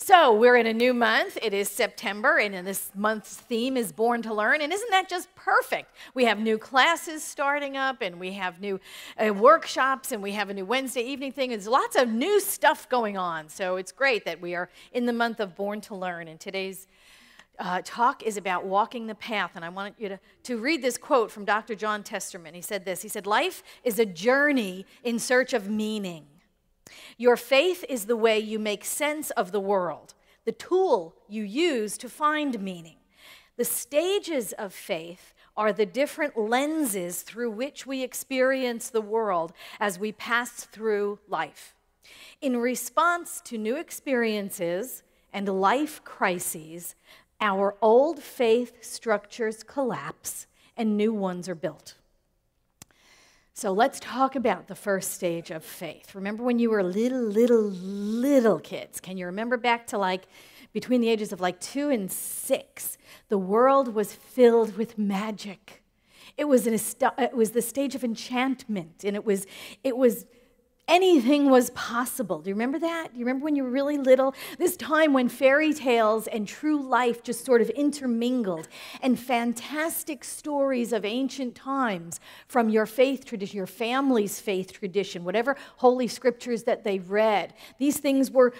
So we're in a new month. It is September, and in this month's theme is Born to Learn. And isn't that just perfect? We have new classes starting up, and we have new workshops, and we have a new Wednesday evening thing. There's lots of new stuff going on. So it's great that we are in the month of Born to Learn. And today's talk is about walking the path. And I want you to read this quote from Dr. John Testerman. He said this. He said, "Life is a journey in search of meaning. Your faith is the way you make sense of the world, the tool you use to find meaning. The stages of faith are the different lenses through which we experience the world as we pass through life. In response to new experiences and life crises, our old faith structures collapse and new ones are built." So let's talk about the first stage of faith. Remember when you were little kids? Can you remember back to between the ages of 2 and 6? The world was filled with magic. It was the stage of enchantment, and it was anything was possible. Do you remember that? Do you remember when you were really little? This time when fairy tales and true life just sort of intermingled, and fantastic stories of ancient times from your faith tradition, your family's faith tradition, whatever holy scriptures that they read. These things were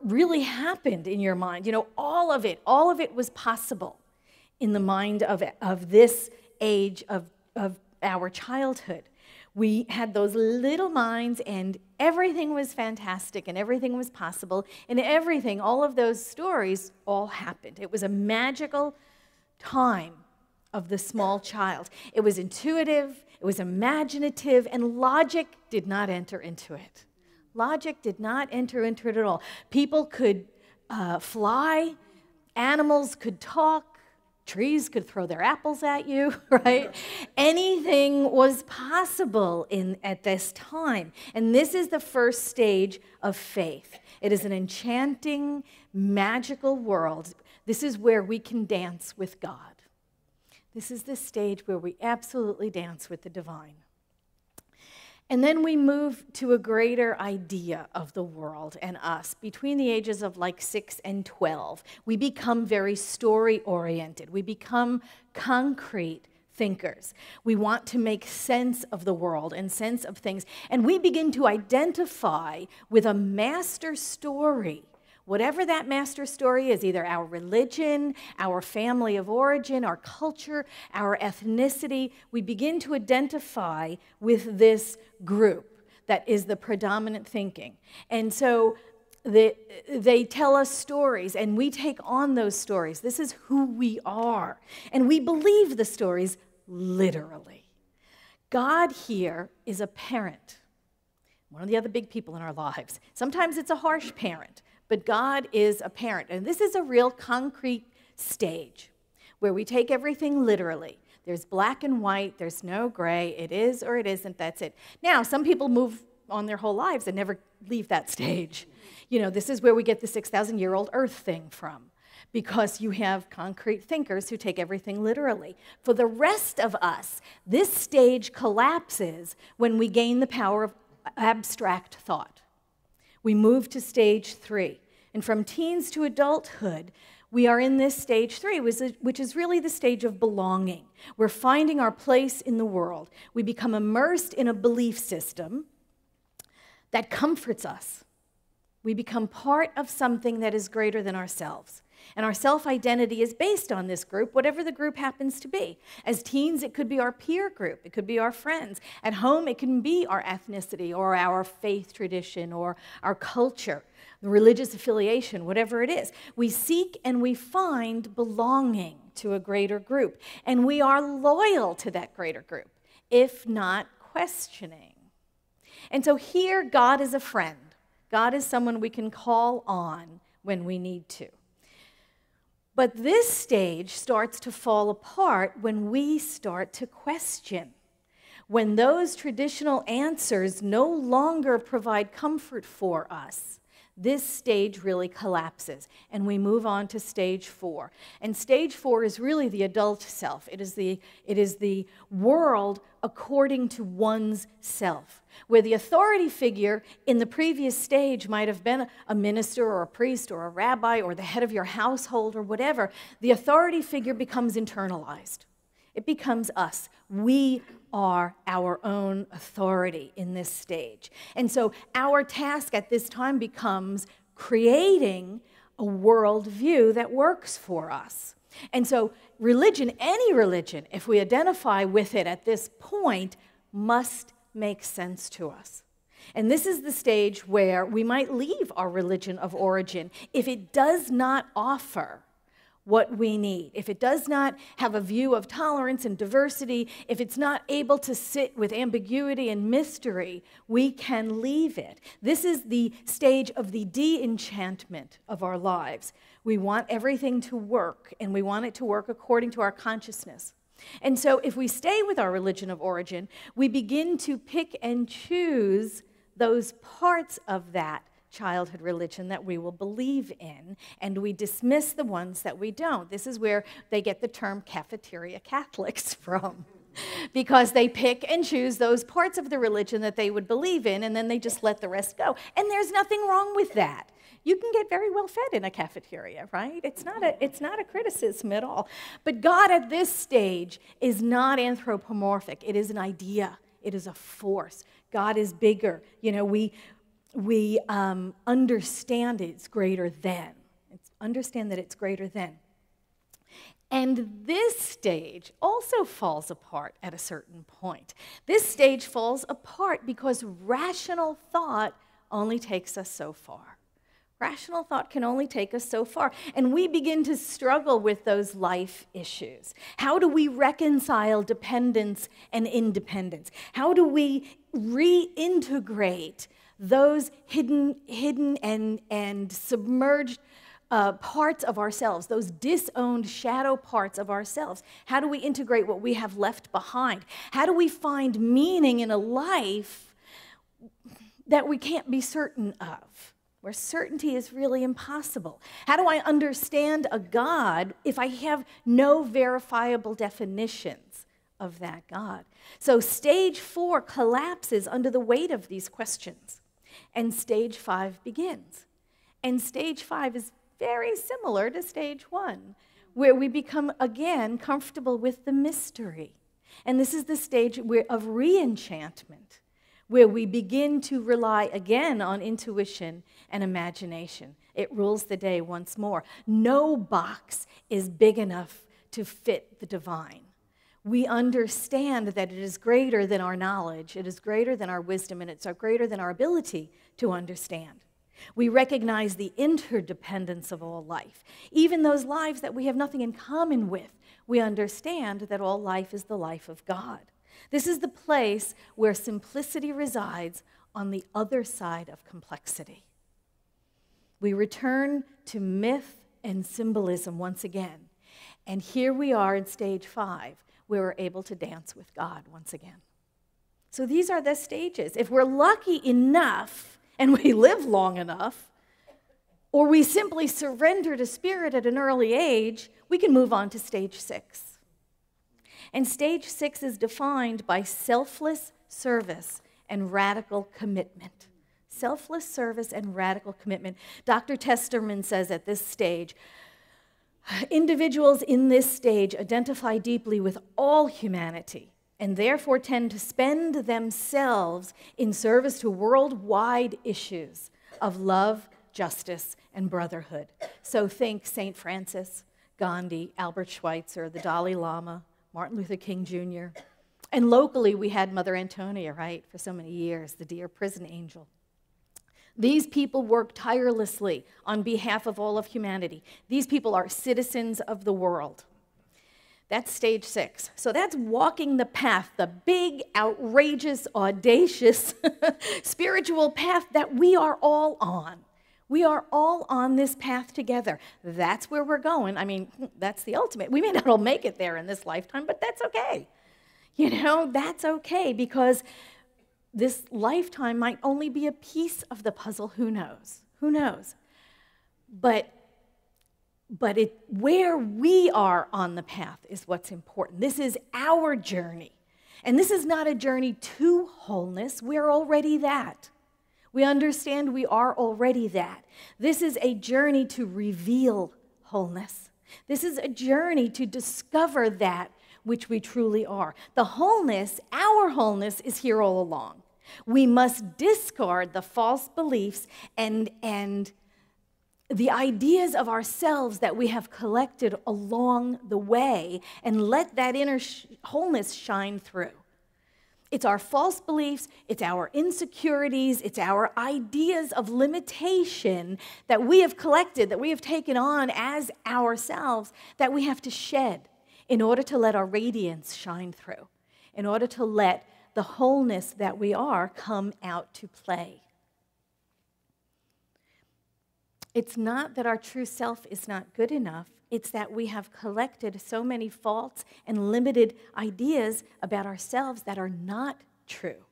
really happened in your mind. You know, all of it was possible in the mind of this age of our childhood. We had those little minds, and everything was fantastic, and everything was possible, and everything, all of those stories all happened. It was a magical time of the small child. It was intuitive, it was imaginative, and logic did not enter into it. Logic did not enter into it at all. People could fly, animals could talk, trees could throw their apples at you, right? Anything was possible at this time. And this is the first stage of faith. It is an enchanting, magical world. This is where we can dance with God. This is the stage where we absolutely dance with the divine. And then we move to a greater idea of the world and us. Between the ages of 6 and 12, we become very story-oriented. We become concrete thinkers. We want to make sense of the world and sense of things. And we begin to identify with a master story. Whatever that master story is, either our religion, our family of origin, our culture, our ethnicity, we begin to identify with this group that is the predominant thinking. And so they tell us stories, and we take on those stories. This is who we are. And we believe the stories literally. God here is a parent, one of the other big people in our lives. Sometimes it's a harsh parent. But God is a parent, and this is a real concrete stage where we take everything literally. There's black and white, there's no gray, it is or it isn't, that's it. Now, some people move on their whole lives and never leave that stage. You know, this is where we get the 6,000-year-old earth thing from, because you have concrete thinkers who take everything literally. For the rest of us, this stage collapses when we gain the power of abstract thought. We move to stage 3. And from teens to adulthood, we are in this stage 3, which is really the stage of belonging. We're finding our place in the world. We become immersed in a belief system that comforts us. We become part of something that is greater than ourselves. And our self-identity is based on this group, whatever the group happens to be. As teens, it could be our peer group. It could be our friends. At home, it can be our ethnicity or our faith tradition or our culture, the religious affiliation, whatever it is. We seek and we find belonging to a greater group. And we are loyal to that greater group, if not questioning. And so here, God is a friend. God is someone we can call on when we need to. But this stage starts to fall apart when we start to question. When those traditional answers no longer provide comfort for us, this stage really collapses, and we move on to stage 4. And stage 4 is really the adult self. It is the world according to one's self, where the authority figure in the previous stage might have been a minister or a priest or a rabbi or the head of your household or whatever. The authority figure becomes internalized. It becomes us. We are our own authority in this stage. And so our task at this time becomes creating a worldview that works for us. And so religion, any religion, if we identify with it at this point, must make sense to us. And this is the stage where we might leave our religion of origin if it does not offer what we need. If it does not have a view of tolerance and diversity, if it's not able to sit with ambiguity and mystery, we can leave it. This is the stage of the de-enchantment of our lives. We want everything to work, and we want it to work according to our consciousness. And so if we stay with our religion of origin, we begin to pick and choose those parts of that childhood religion that we will believe in, and we dismiss the ones that we don't. This is where they get the term cafeteria Catholics from, because they pick and choose those parts of the religion that they would believe in, and then they just let the rest go. And there's nothing wrong with that. You can get very well fed in a cafeteria, right? It's not a criticism at all. But God at this stage is not anthropomorphic. It is an idea. It is a force. God is bigger. You know, we understand it's greater than. Understand that it's greater than. And this stage also falls apart at a certain point. This stage falls apart because rational thought only takes us so far. Rational thought can only take us so far. And we begin to struggle with those life issues. How do we reconcile dependence and independence? How do we reintegrate those hidden and submerged parts of ourselves, those disowned shadow parts of ourselves? How do we integrate what we have left behind? How do we find meaning in a life that we can't be certain of, where certainty is really impossible? How do I understand a God if I have no verifiable definitions of that God? So stage 4 collapses under the weight of these questions. And stage 5 begins. And stage 5 is very similar to stage 1, where we become, again, comfortable with the mystery. And this is the stage of re-enchantment, where we begin to rely again on intuition and imagination. It rules the day once more. No box is big enough to fit the divine. We understand that it is greater than our knowledge, it is greater than our wisdom, and it's greater than our ability to understand. We recognize the interdependence of all life. Even those lives that we have nothing in common with, we understand that all life is the life of God. This is the place where simplicity resides on the other side of complexity. We return to myth and symbolism once again. And here we are in stage 5, where we're able to dance with God once again. So these are the stages. If we're lucky enough, and we live long enough, or we simply surrender to Spirit at an early age, we can move on to stage 6. And stage 6 is defined by selfless service and radical commitment. Selfless service and radical commitment. Dr. Testerman says at this stage, individuals in this stage identify deeply with all humanity and therefore tend to spend themselves in service to worldwide issues of love, justice, and brotherhood. So think St. Francis, Gandhi, Albert Schweitzer, the Dalai Lama, Martin Luther King Jr. And locally, we had Mother Antonia, right, for so many years, the dear prison angel. These people work tirelessly on behalf of all of humanity. These people are citizens of the world. That's stage 6. So that's walking the path, the big, outrageous, audacious spiritual path that we are all on. We are all on this path together. That's where we're going. I mean, that's the ultimate. We may not all make it there in this lifetime, but that's okay. You know, that's okay, because this lifetime might only be a piece of the puzzle. Who knows? Who knows? But where we are on the path is what's important. This is our journey. And this is not a journey to wholeness. We're already that. We understand we are already that. This is a journey to reveal wholeness. This is a journey to discover that which we truly are. The wholeness, our wholeness, is here all along. We must discard the false beliefs and the ideas of ourselves that we have collected along the way and let that inner wholeness shine through. It's our false beliefs, it's our insecurities, it's our ideas of limitation that we have collected, that we have taken on as ourselves, that we have to shed in order to let our radiance shine through, in order to let the wholeness that we are come out to play. It's not that our true self is not good enough. It's that we have collected so many false and limited ideas about ourselves that are not true,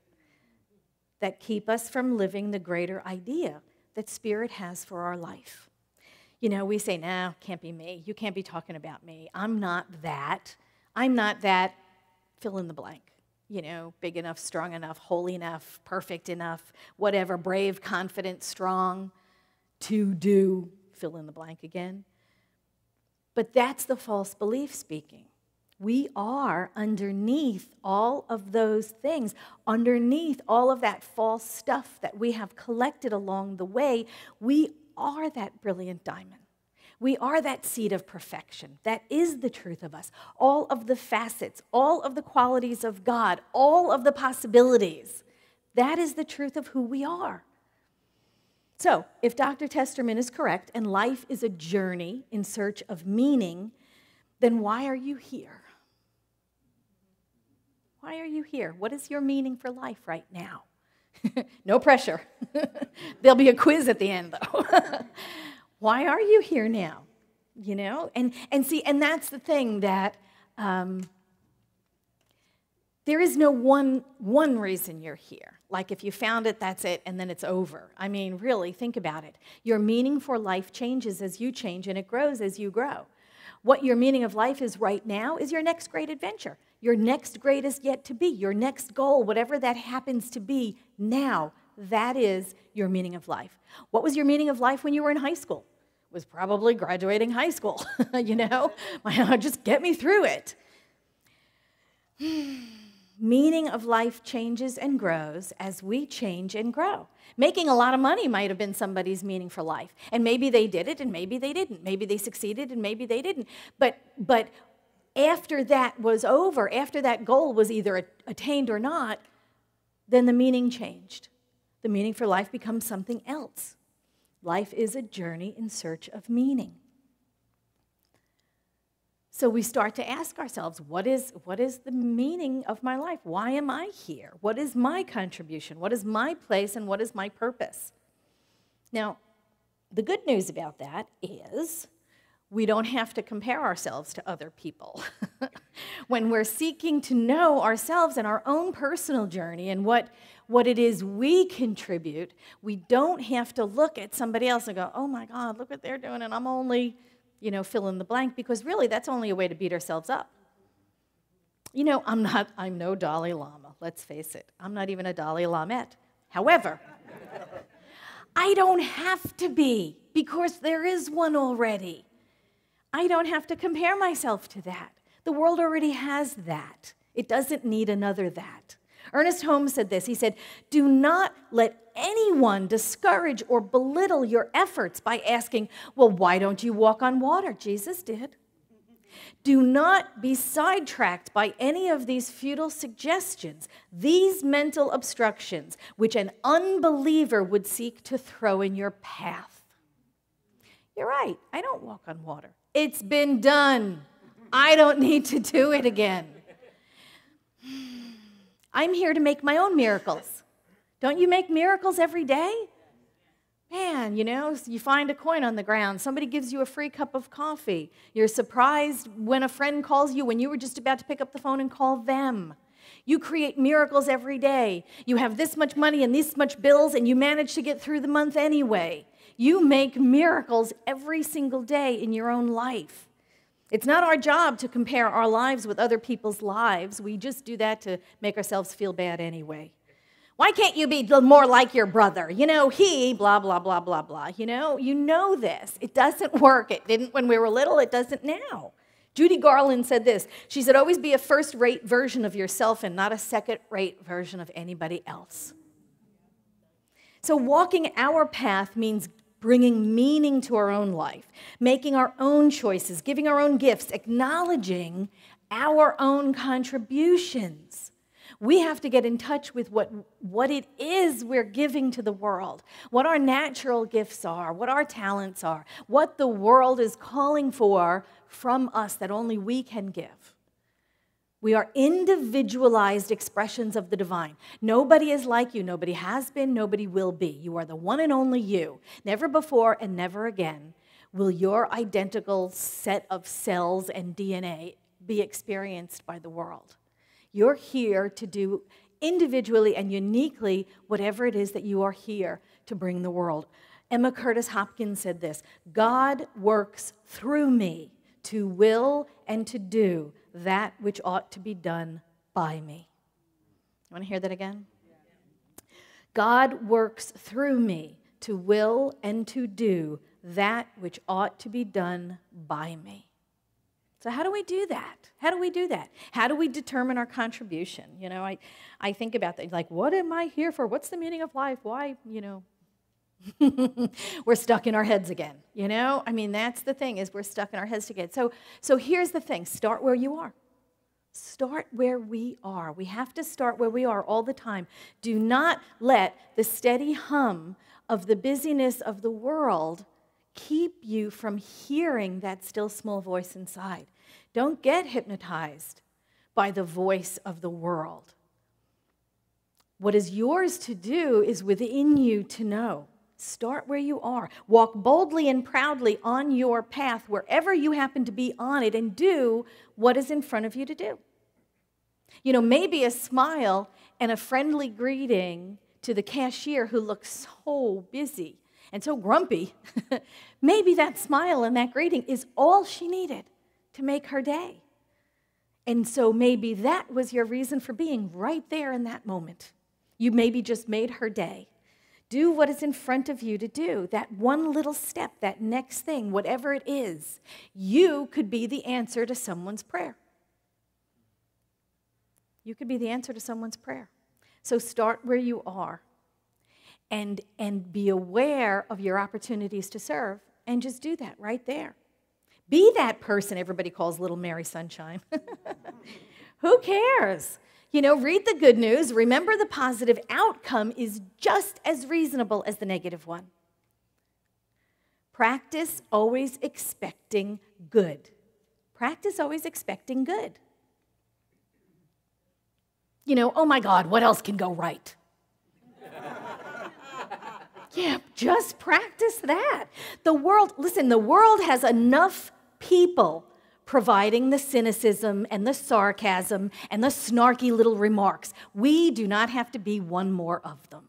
that keep us from living the greater idea that Spirit has for our life. You know, we say, no, can't be me. You can't be talking about me. I'm not that. I'm not that, fill in the blank. You know, big enough, strong enough, holy enough, perfect enough, whatever, brave, confident, strong, to do, fill in the blank again. But that's the false belief speaking. We are underneath all of those things, underneath all of that false stuff that we have collected along the way. We are that brilliant diamond. We are that seed of perfection. That is the truth of us. All of the facets, all of the qualities of God, all of the possibilities. That is the truth of who we are. So, if Dr. Testerman is correct and life is a journey in search of meaning, then why are you here? Why are you here? What is your meaning for life right now? No pressure. There'll be a quiz at the end, though. Why are you here now? You know? And see, and that's the thing that there is no one reason you're here. Like if you found it, that's it, and then it's over. I mean, really, think about it. Your meaning for life changes as you change, and it grows as you grow. What your meaning of life is right now is your next great adventure. Your next greatest yet to be, your next goal, whatever that happens to be now, that is your meaning of life. What was your meaning of life when you were in high school? It was probably graduating high school, you know? Just get me through it. Meaning of life changes and grows as we change and grow. Making a lot of money might have been somebody's meaning for life. And maybe they did it and maybe they didn't. Maybe they succeeded and maybe they didn't. But after that was over, after that goal was either attained or not, then the meaning changed. The meaning for life becomes something else. Life is a journey in search of meaning. So we start to ask ourselves, what is the meaning of my life? Why am I here? What is my contribution? What is my place and what is my purpose? Now, the good news about that is we don't have to compare ourselves to other people. When we're seeking to know ourselves and our own personal journey and what it is we contribute, we don't have to look at somebody else and go, oh my God, look what they're doing and I'm only, fill in the blank, because really that's only a way to beat ourselves up. I'm no Dalai Lama, let's face it. I'm not even a Dalai Lamette. However, I don't have to be, because there is one already. I don't have to compare myself to that. The world already has that. It doesn't need another that. Ernest Holmes said this. He said, do not let anyone discourage or belittle your efforts by asking, well, why don't you walk on water? Jesus did. Do not be sidetracked by any of these futile suggestions, these mental obstructions, which an unbeliever would seek to throw in your path. You're right. I don't walk on water. It's been done. I don't need to do it again. I'm here to make my own miracles. Don't you make miracles every day? Man, you find a coin on the ground. Somebody gives you a free cup of coffee. You're surprised when a friend calls you when you were just about to pick up the phone and call them. You create miracles every day. You have this much money and this much bills, and you manage to get through the month anyway. You make miracles every single day in your own life. It's not our job to compare our lives with other people's lives. We just do that to make ourselves feel bad anyway. Why can't you be more like your brother? He, blah, blah, blah, blah, blah. You know this. It doesn't work. It didn't when we were little. It doesn't now. Judy Garland said this. She said, always be a first-rate version of yourself and not a second-rate version of anybody else. So walking our path means bringing meaning to our own life, making our own choices, giving our own gifts, acknowledging our own contributions. We have to get in touch with what it is we're giving to the world, what our natural gifts are, what our talents are, what the world is calling for from us that only we can give. We are individualized expressions of the divine. Nobody is like you. Nobody has been. Nobody will be. You are the one and only you. Never before and never again will your identical set of cells and DNA be experienced by the world. You're here to do individually and uniquely whatever it is that you are here to bring the world. Emma Curtis Hopkins said this, God works through me to will and to do that which ought to be done by me. You want to hear that again? God works through me to will and to do that which ought to be done by me. So how do we do that? How do we do that? How do we determine our contribution? I think about that. Like, what am I here for? What's the meaning of life? Why, we're stuck in our heads again, that's the thing, is we're stuck in our heads again. So here's the thing. Start where you are. Start where we are. We have to start where we are all the time. Do not let the steady hum of the busyness of the world keep you from hearing that still small voice inside. Don't get hypnotized by the voice of the world. What is yours to do is within you to know. Start where you are. Walk boldly and proudly on your path wherever you happen to be on it and do what is in front of you to do. Maybe a smile and a friendly greeting to the cashier who looks so busy and so grumpy, maybe that smile and that greeting is all she needed to make her day. And so maybe that was your reason for being right there in that moment. You maybe just made her day. Do what is in front of you to do, that one little step, that next thing, whatever it is. You could be the answer to someone's prayer. You could be the answer to someone's prayer. So start where you are. And be aware of your opportunities to serve, and just do that right there. Be that person everybody calls Little Mary Sunshine. Who cares? Read the good news. Remember, the positive outcome is just as reasonable as the negative one. Practice always expecting good. Practice always expecting good. Oh my God, what else can go right? Yeah, just practice that. The world has enough people providing the cynicism and the sarcasm and the snarky little remarks. We do not have to be one more of them.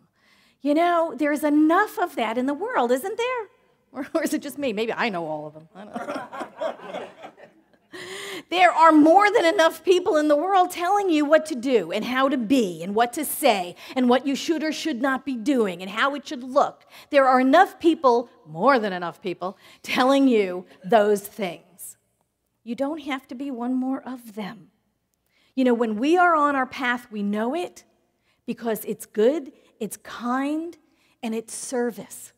There's enough of that in the world, isn't there? Or is it just me? Maybe I know all of them. I don't know. There are more than enough people in the world telling you what to do and how to be and what to say and what you should or should not be doing and how it should look. There are enough people, more than enough people, telling you those things. You don't have to be one more of them. When we are on our path, we know it because it's good, it's kind, and it's service.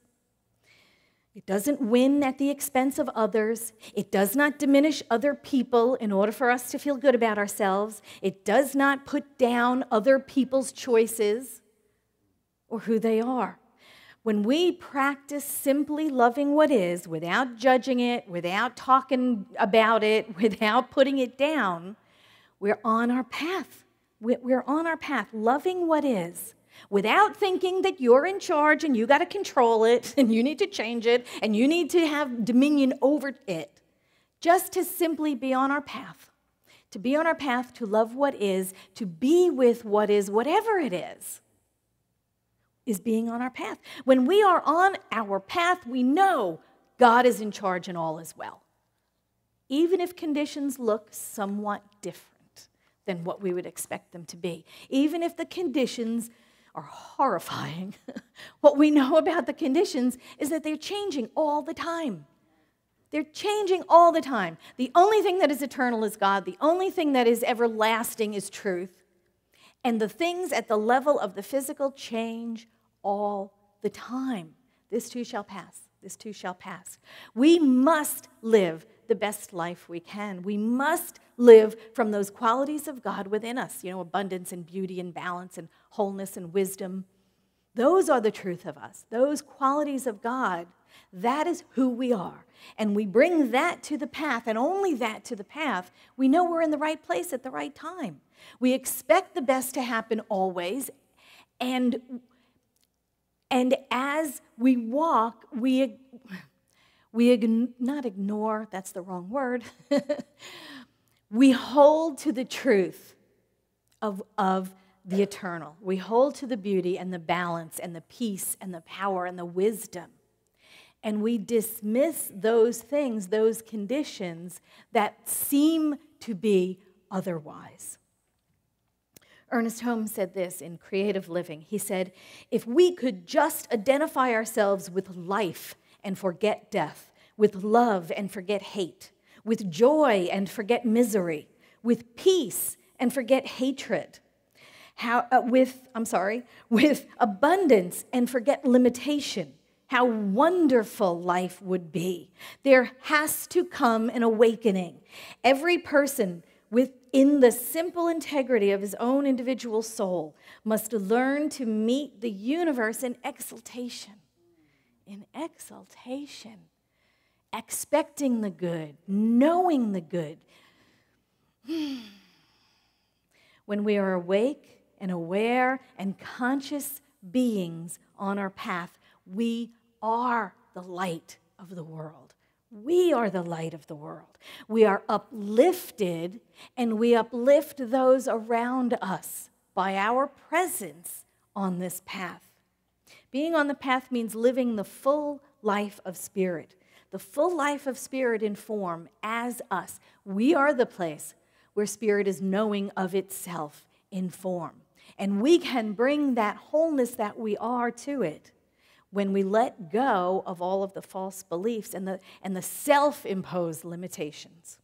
It doesn't win at the expense of others. It does not diminish other people in order for us to feel good about ourselves. It does not put down other people's choices or who they are. When we practice simply loving what is without judging it, without talking about it, without putting it down, we're on our path. We're on our path, loving what is, without thinking that you're in charge and you got to control it and you need to change it and you need to have dominion over it. Just to simply be on our path. To be on our path to love what is, to be with what is, whatever it is. is being on our path. When we are on our path, we know God is in charge and all is well. Even if conditions look somewhat different than what we would expect them to be. Even if the conditions are horrifying, what we know about the conditions is that they're changing all the time. They're changing all the time. The only thing that is eternal is God. The only thing that is everlasting is truth. And the things at the level of the physical change all the time. This too shall pass. This too shall pass. We must live the best life we can. We must live from those qualities of God within us, abundance and beauty and balance and wholeness and wisdom. Those are the truth of us. Those qualities of God, that is who we are. And we bring that to the path, and only that to the path, we know we're in the right place at the right time. We expect the best to happen always, and as we walk, we not ignore, that's the wrong word, we hold to the truth of the eternal. We hold to the beauty and the balance and the peace and the power and the wisdom. And we dismiss those things, those conditions that seem to be otherwise. Ernest Holmes said this in Creative Living. He said, if we could just identify ourselves with life and forget death, with love and forget hate, with joy and forget misery, with peace and forget hatred, with abundance and forget limitation, how wonderful life would be. There has to come an awakening. Every person within the simple integrity of his own individual soul must learn to meet the universe in exaltation. In exaltation. Expecting the good, knowing the good. When we are awake and aware and conscious beings on our path, we are the light of the world. We are the light of the world. We are uplifted, and we uplift those around us by our presence on this path. Being on the path means living the full life of spirit. The full life of spirit in form as us. We are the place where spirit is knowing of itself in form. And we can bring that wholeness that we are to it when we let go of all of the false beliefs and the self-imposed limitations.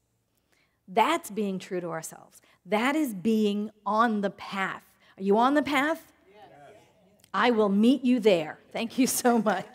That's being true to ourselves. That is being on the path. Are you on the path? Yes. I will meet you there. Thank you so much.